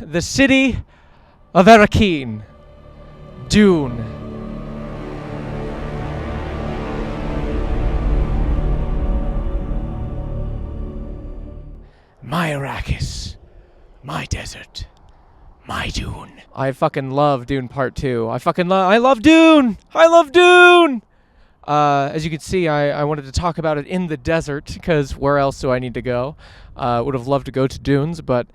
the city of Arrakeen, Dune. My Arrakis, my desert, my Dune. I fucking love Dune Part Two. I love Dune! I love Dune! As you can see, I wanted to talk about it in the desert, because where else do I need to go? Would have loved to go to dunes, but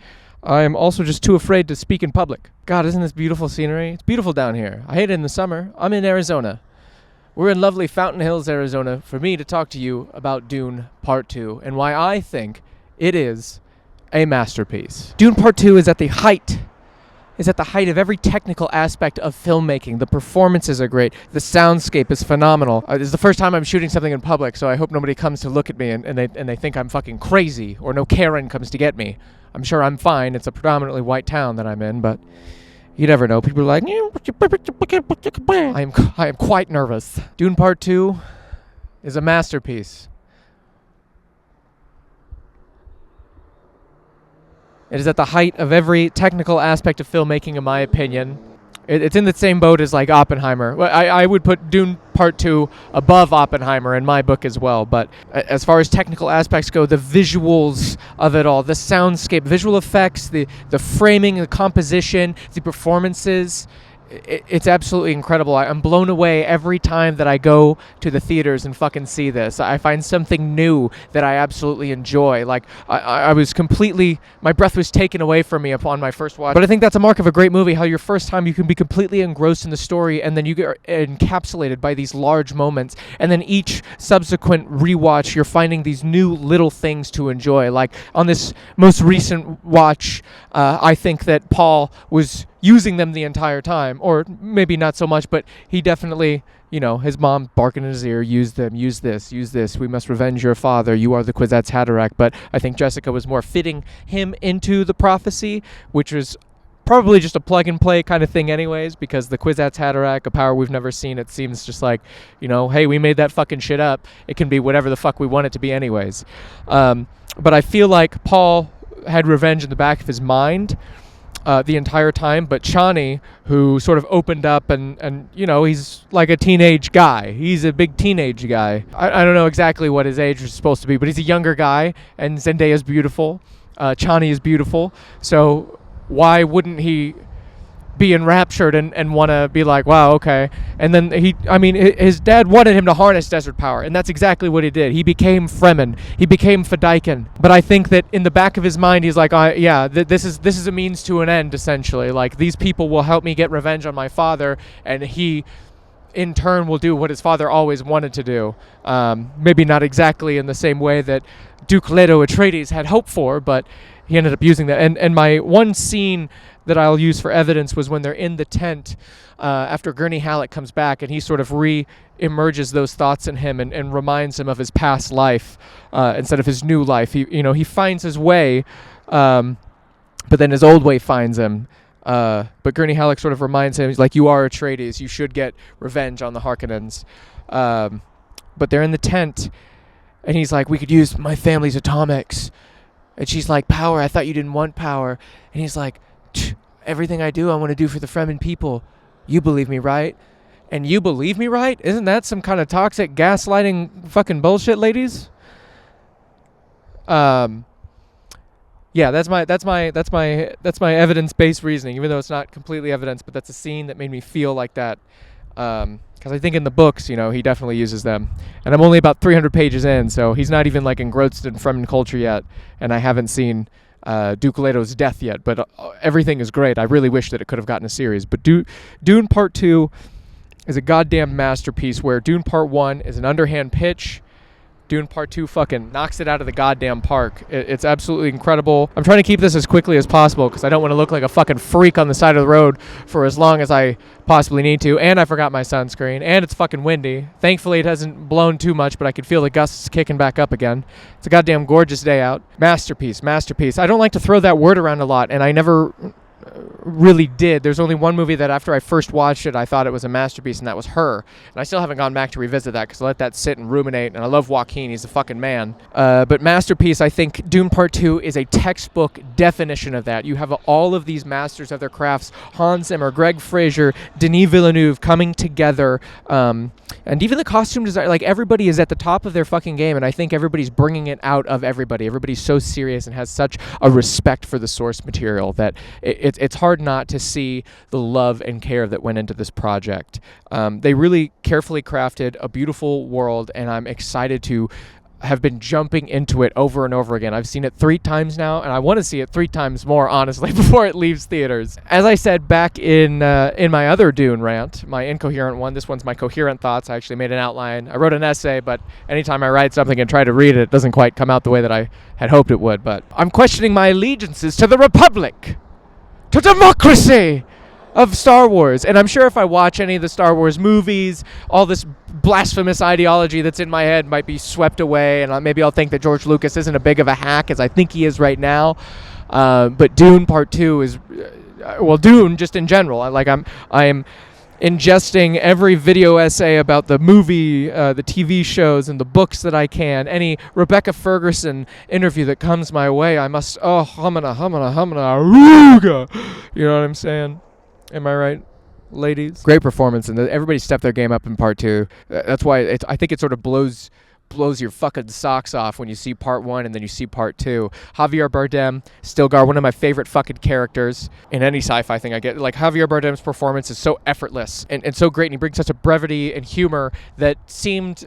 I'm also just too afraid to speak in public. God, isn't this beautiful scenery? It's beautiful down here. I hate it in the summer. I'm in Arizona. We're in lovely Fountain Hills, Arizona, for me to talk to you about Dune Part 2 and why I think it is a masterpiece. Dune Part 2 is at the height of every technical aspect of filmmaking. The performances are great. The soundscape is phenomenal. This is the first time I'm shooting something in public, so I hope nobody comes to look at me and they think I'm fucking crazy, or no Karen comes to get me. I'm sure I'm fine. It's a predominantly white town that I'm in, but you never know. People are like, I am quite nervous. Dune Part 2 is a masterpiece. It is at the height of every technical aspect of filmmaking, in my opinion. It's in the same boat as like Oppenheimer. I would put Dune Part 2 above Oppenheimer in my book as well. But as far as technical aspects go, the visuals of it all, the soundscape, visual effects, the framing, the composition, the performances, it's absolutely incredible. I'm blown away every time that I go to the theaters and fucking see this. I find something new that I absolutely enjoy. Like, I was completely, my breath was taken away from me upon my first watch. But I think that's a mark of a great movie, how your first time you can be completely engrossed in the story, and then you get encapsulated by these large moments. And then each subsequent rewatch, you're finding these new little things to enjoy. Like, on this most recent watch, I think that Paul was using them the entire time, or maybe not so much, but he definitely, his mom barking in his ear, use them, use this, we must revenge your father, you are the Kwisatz Haderach. But I think Jessica was more fitting him into the prophecy, which was probably just a plug and play kind of thing anyways, because the Kwisatz Haderach, a power we've never seen, it seems just like, hey, we made that fucking shit up, it can be whatever the fuck we want it to be anyways. But I feel like Paul had revenge in the back of his mind the entire time, but Chani, who sort of opened up and he's like a teenage guy. He's a big teenage guy. I don't know exactly what his age was supposed to be, but he's a younger guy, and Zendaya's beautiful. Chani is beautiful, so why wouldn't he be enraptured and want to be like, wow, okay. And then his dad wanted him to harness desert power, and that's exactly what he did. He became Fremen. He became Fedaykin. But I think that in the back of his mind, he's like, this is a means to an end, essentially. Like, these people will help me get revenge on my father, and he, in turn, will do what his father always wanted to do. Maybe not exactly in the same way that Duke Leto Atreides had hoped for, but he ended up using that. And my one scene that I'll use for evidence was when they're in the tent after Gurney Halleck comes back, and he sort of re-emerges those thoughts in him and reminds him of his past life instead of his new life. He finds his way, but then his old way finds him. But Gurney Halleck sort of reminds him, he's like, you are Atreides, you should get revenge on the Harkonnens. But they're in the tent, and he's like, we could use my family's atomics. And she's like, power, I thought you didn't want power. And he's like, everything I do, I want to do for the Fremen people. You believe me, right? And you believe me, right? Isn't that some kind of toxic gaslighting fucking bullshit, ladies? Yeah, that's my evidence-based reasoning, even though it's not completely evidence, but that's a scene that made me feel like that. Because I think in the books, he definitely uses them. And I'm only about 300 pages in, so he's not even like engrossed in Fremen culture yet, and I haven't seen Duke Leto's death yet, but everything is great. I really wish that it could have gotten a series. But Dune Part 2 is a goddamn masterpiece, where Dune Part 1 is an underhand pitch. Dune Part 2 fucking knocks it out of the goddamn park. It's absolutely incredible. I'm trying to keep this as quickly as possible because I don't want to look like a fucking freak on the side of the road for as long as I possibly need to. And I forgot my sunscreen. And it's fucking windy. Thankfully, it hasn't blown too much, but I can feel the gusts kicking back up again. It's a goddamn gorgeous day out. Masterpiece, masterpiece. I don't like to throw that word around a lot, and I never really did. There's only one movie that after I first watched it, I thought it was a masterpiece, and that was Her. And I still haven't gone back to revisit that because I let that sit and ruminate, and I love Joaquin. He's a fucking man. But masterpiece, I think Dune Part 2 is a textbook definition of that. You have all of these masters of their crafts, Hans Zimmer, Greg Fraser, Denis Villeneuve coming together, and even the costume design, like everybody is at the top of their fucking game, and I think everybody's bringing it out of everybody. Everybody's so serious and has such a respect for the source material that it's hard not to see the love and care that went into this project. They really carefully crafted a beautiful world, and I'm excited to have been jumping into it over and over again. I've seen it 3 times now, and I want to see it 3 times more, honestly, before it leaves theaters. As I said back in my other Dune rant, my incoherent one, this one's my coherent thoughts. I actually made an outline. I wrote an essay, but anytime I write something and try to read it, it doesn't quite come out the way that I had hoped it would. But I'm questioning my allegiances to the Republic, to democracy of Star Wars. And I'm sure if I watch any of the Star Wars movies, all this blasphemous ideology that's in my head might be swept away, and maybe I'll think that George Lucas isn't a big of a hack as I think he is right now. But Dune Part 2 is, well, Dune just in general. I'm ingesting every video essay about the movie, the TV shows, and the books that I can. Any Rebecca Ferguson interview that comes my way, I must, humana, aruga. You know what I'm saying? Am I right, ladies? Great performance, and everybody stepped their game up in Part 2. That's why I think it sort of blows your fucking socks off when you see Part 1 and then you see Part 2. Javier Bardem, Stilgar, one of my favorite fucking characters in any sci-fi thing I get. Like, Javier Bardem's performance is so effortless and so great, and he brings such a brevity and humor that seemed...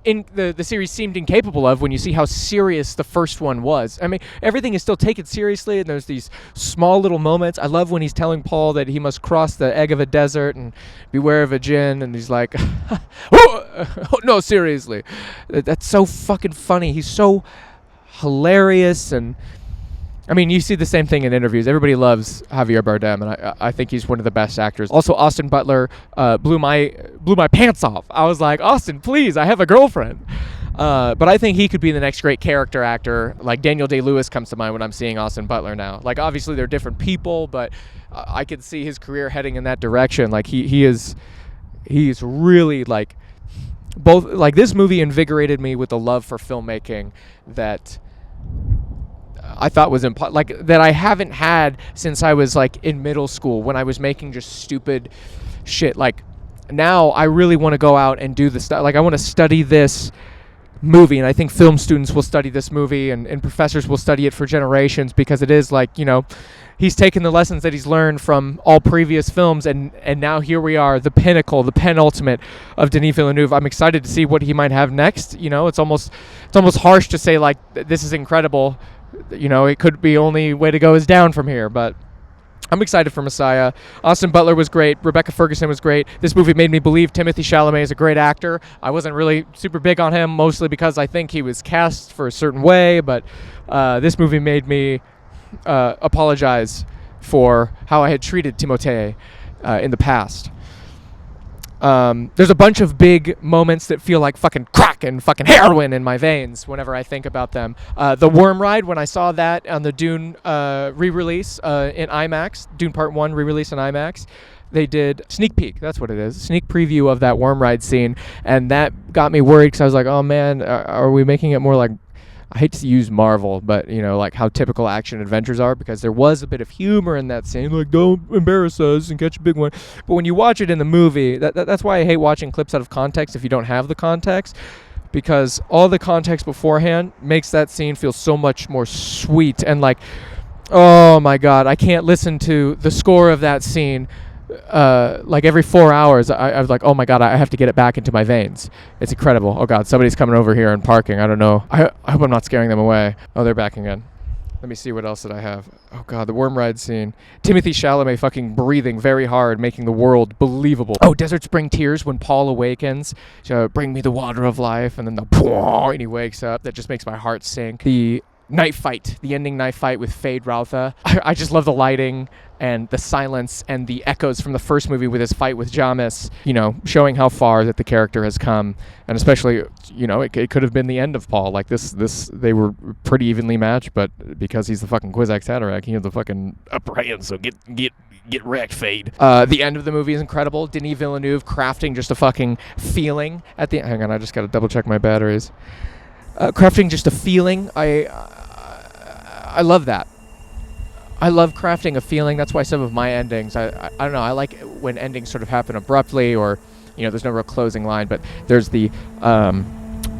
the series seemed incapable of when you see how serious the first one was. I mean, everything is still taken seriously, and there's these small little moments. I love when he's telling Paul that he must cross the egg of a desert and beware of a djinn, and he's like, oh, no, seriously. That's so fucking funny. He's so hilarious, and I mean, you see the same thing in interviews. Everybody loves Javier Bardem, and I think he's one of the best actors. Also, Austin Butler blew my pants off. I was like, Austin, please, I have a girlfriend. But I think he could be the next great character actor. Like, Daniel Day-Lewis comes to mind when I'm seeing Austin Butler now. Like, obviously, they're different people, but I could see his career heading in that direction. Like, he's really, like, both, like, this movie invigorated me with the love for filmmaking that I thought was that I haven't had since I was like in middle school when I was making just stupid shit. Like, now I really want to go out and do the stuff. Like, I want to study this movie, and I think film students will study this movie, and professors will study it for generations, because it is like, you know, he's taken the lessons that he's learned from all previous films, and now here we are, the pinnacle, the penultimate of Denis Villeneuve. I'm excited to see what he might have next. You know, it's almost harsh to say like this is incredible. You know, it could be only way to go is down from here, but I'm excited for Messiah. Austin Butler was great. Rebecca Ferguson was great. This movie made me believe Timothée Chalamet is a great actor. I wasn't really super big on him, mostly because I think he was cast for a certain way, but this movie made me apologize for how I had treated Timothée in the past. There's a bunch of big moments that feel like fucking crack and fucking heroin in my veins whenever I think about them. The Worm Ride, when I saw that on the Dune re-release in IMAX, Dune Part 1 re-release in IMAX, they did sneak peek, that's what it is, sneak preview of that Worm Ride scene, and that got me worried because I was like, oh man, are we making it more like, I hate to use Marvel, but, you know, like how typical action adventures are, because there was a bit of humor in that scene, like, don't embarrass us and catch a big one. But when you watch it in the movie, that's why I hate watching clips out of context if you don't have the context, because all the context beforehand makes that scene feel so much more sweet, and like, oh my God, I can't listen to the score of that scene like every 4 hours. I was like, oh my God, I have to get it back into my veins. It's incredible. Oh God, somebody's coming over here and parking. I don't know. I hope I'm not scaring them away. Oh, they're backing in. Let me see what else did I have. Oh God, the Worm Ride scene. Timothée Chalamet fucking breathing very hard, making the world believable. Oh, Desert Spring Tears, when Paul awakens. So, bring me the water of life, and then and he wakes up. That just makes my heart sink. The knife fight, the ending knife fight with Fade Rautha. I just love the lighting and the silence and the echoes from the first movie with his fight with Jamis, showing how far that the character has come. And especially, it could have been the end of Paul. Like this, they were pretty evenly matched, but because he's the fucking Kwisatz Haderach, he has the fucking upper hand, so get wrecked, Fade. The end of the movie is incredible. Denis Villeneuve crafting just a fucking feeling at the... Hang on, I just gotta double check my batteries. Crafting just a feeling. I love that. I love crafting a feeling. That's why some of my endings, I don't know, I like when endings sort of happen abruptly, or, there's no real closing line, but there's the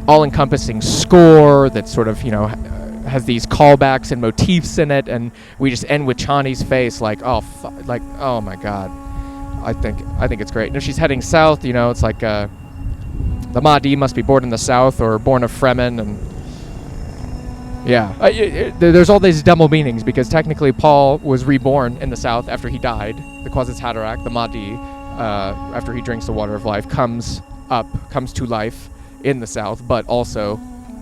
all-encompassing score that sort of, has these callbacks and motifs in it, and we just end with Chani's face like, oh my god. I think it's great. And if she's heading south, it's like the Mahdi must be born in the south or born of Fremen, and yeah, there's all these double meanings, because technically Paul was reborn in the south after he died. The Kwisatz Haderach, the Mahdi, after he drinks the water of life, comes to life in the south, but also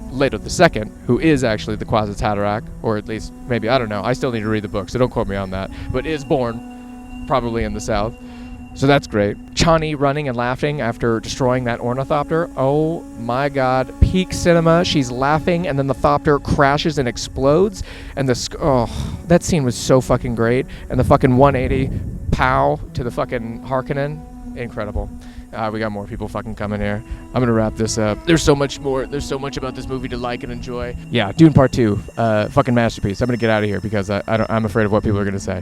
Leto II, who is actually the Kwisatz Haderach, or at least maybe, I don't know, I still need to read the book, so don't quote me on that, but is born probably in the south. So that's great. Chani running and laughing after destroying that ornithopter. Oh my god. Peak cinema. She's laughing, and then the thopter crashes and explodes. And that scene was so fucking great. And the fucking 180 pow to the fucking Harkonnen. Incredible. We got more people fucking coming here. I'm gonna wrap this up. There's so much more. There's so much about this movie to like and enjoy. Yeah, Dune Part 2. Fucking masterpiece. I'm gonna get out of here because I'm afraid of what people are gonna say.